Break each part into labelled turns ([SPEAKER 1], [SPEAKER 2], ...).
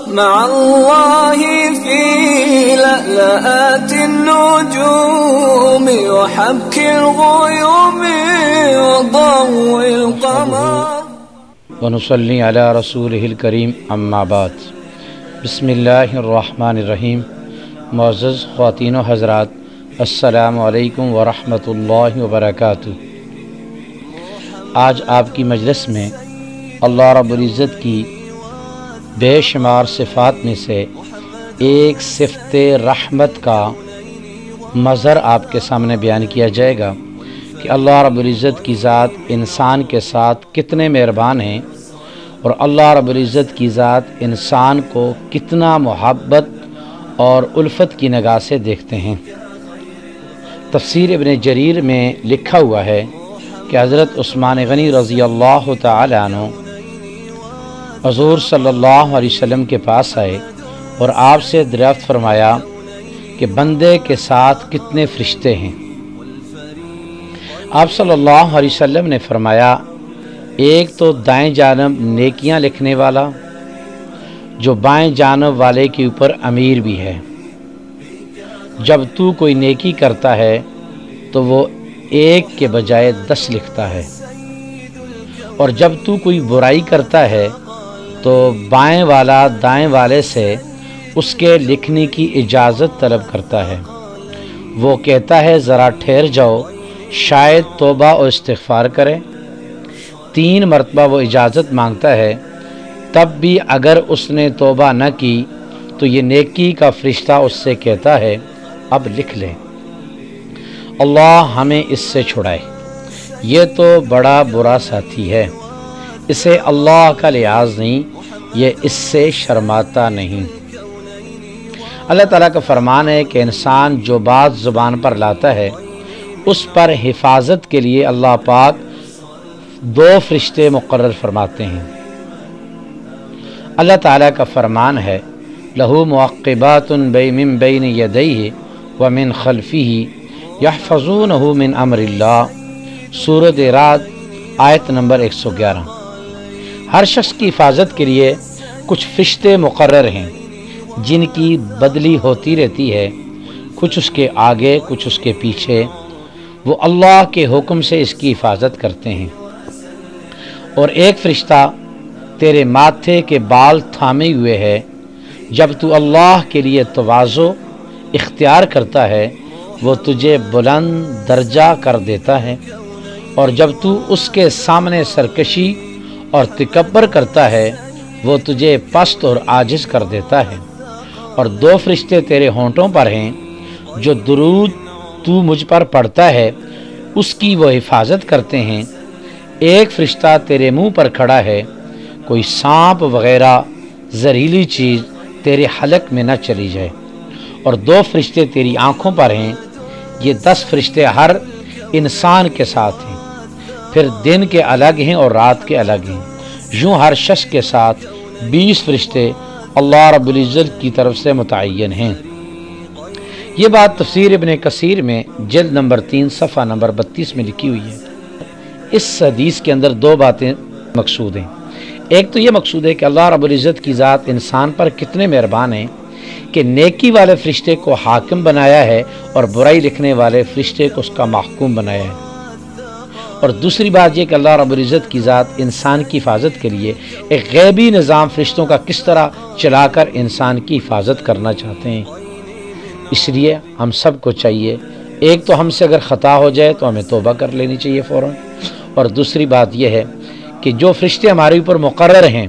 [SPEAKER 1] مع الله في لألآت النجوم وحبك الغيوم وضوء القمر
[SPEAKER 2] ونصلي على رسوله الكريم اما بعد بسم اللہ الرحمن الرحیم۔ معزز خواتین و حضرات، السلام علیکم ورحمۃ اللہ وبرکاتہ۔ آج آپ کی مجلس میں اللہ رب العزت کی بے شمار صفات میں سے ایک صفت رحمت کا مظہر آپ کے سامنے بیان کیا جائے گا کہ اللہ رب العزت کی ذات انسان کے ساتھ کتنے مہربان ہیں اور اللہ رب العزت کی ذات انسان کو کتنا محبت اور الفت کی نگاہ سے دیکھتے ہیں۔ تفسیر ابن جریر میں لکھا ہوا ہے کہ حضرت عثمان غنی رضی اللہ تعالی عنہ حضور صلی اللہ علیہ وسلم کے پاس آئے اور آپ سے دریافت فرمایا کہ بندے کے ساتھ کتنے فرشتے ہیں؟ آپ صلی اللہ علیہ وسلم نے فرمایا، ایک تو دائیں جانب نیکیاں لکھنے والا، جو بائیں جانب والے کے اوپر امیر بھی ہے۔ جب تو کوئی نیکی کرتا ہے تو وہ ایک کے بجائے 10 لکھتا ہے، اور جب تو کوئی برائی کرتا ہے تو بائیں والا دائیں والے سے اس کے لکھنے کی اجازت طلب کرتا ہے۔ وہ کہتا ہے ذرا ٹھہر جاؤ، شاید توبہ و استغفار کرے۔ 3 مرتبہ وہ اجازت مانگتا ہے، تب بھی اگر اس نے توبہ نہ کی تو یہ نیکی کا فرشتہ اس سے کہتا ہے اب لکھ لیں۔ اللہ ہمیں اس سے چھڑائے، یہ تو بڑا برا ساتھی ہے، اسے اللہ کا لحاظ نہیں، یہ اس سے شرماتا نہیں۔ اللہ تعالیٰ کا فرمان ہے کہ انسان جو بات زبان پر لاتا ہے اس پر حفاظت کے لیے اللہ پاک 2 فرشتے مقرر فرماتے ہیں۔ اللہ تعالیٰ کا فرمان ہے لَهُ مُعَقِّبَاتٌ مِّن بَيْنِ يَدَيْهِ وَمِن خَلْفِهِ يَحْفَظُونَهُ مِنْ أَمْرِ اللَّهِ، سورۃ رعد آیت نمبر 111۔ ہر شخص کی حفاظت کے لیے کچھ فرشتے مقرر ہیں جن کی بدلی ہوتی رہتی ہے، کچھ اس کے آگے کچھ اس کے پیچھے۔ وہ اللہ کے حکم سے اس کی حفاظت کرتے ہیں۔ اور ایک فرشتہ تیرے ماتھے کے بال تھامے ہوئے ہے، جب تو اللہ کے لیے تواضع اختیار کرتا ہے وہ تجھے بلند درجہ کر دیتا ہے، اور جب تو اس کے سامنے سرکشی اور تکبر کرتا ہے وہ تجھے پست اور عاجز کر دیتا ہے۔ اور 2 فرشتے تیرے ہونٹوں پر ہیں، جو درود تو مجھ پر پڑھتا ہے اس کی وہ حفاظت کرتے ہیں۔ ایک فرشتہ تیرے منہ پر کھڑا ہے، کوئی سانپ وغیرہ زہریلی چیز تیرے حلق میں نہ چلی جائے۔ اور 2 فرشتے تیری آنکھوں پر ہیں، یہ 10 فرشتے ہر انسان کے ساتھ ہیں، پھر دن کے الگ ہیں اور رات کے الگ ہیں۔ یوں ہر شخص کے ساتھ 20 فرشتے اللہ رب العزت کی طرف سے متعین ہیں۔ یہ بات تفسیر ابن کثیر میں جلد نمبر 3 صفحہ نمبر 32 میں لکھی ہوئی ہے۔ اس حدیث کے اندر 2 باتیں مقصود ہیں۔ ایک تو یہ مقصود ہے کہ اللہ رب العزت کی ذات انسان پر کتنے مہربان ہیں کہ نیکی والے فرشتے کو حاکم بنایا ہے اور برائی لکھنے والے فرشتے کو اس کا محکوم بنایا ہے۔ اور دوسری بات یہ کہ اللہ رب العزت کی ذات انسان کی حفاظت کے لیے ایک غیبی نظام فرشتوں کا کس طرح چلا کر انسان کی حفاظت کرنا چاہتے ہیں۔ اس لیے ہم سب کو چاہیے، ایک تو ہم سے اگر خطا ہو جائے تو ہمیں توبہ کر لینی چاہیے فوراً، اور دوسری بات یہ ہے کہ جو فرشتے ہمارے اوپر مقرر ہیں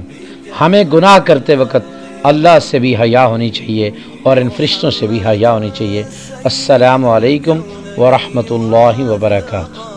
[SPEAKER 2] ہمیں گناہ کرتے وقت اللہ سے بھی حیا ہونی چاہیے اور ان فرشتوں سے بھی حیا ہونی چاہیے۔ السلام علیکم ورحمۃ اللہ وبرکاتہ۔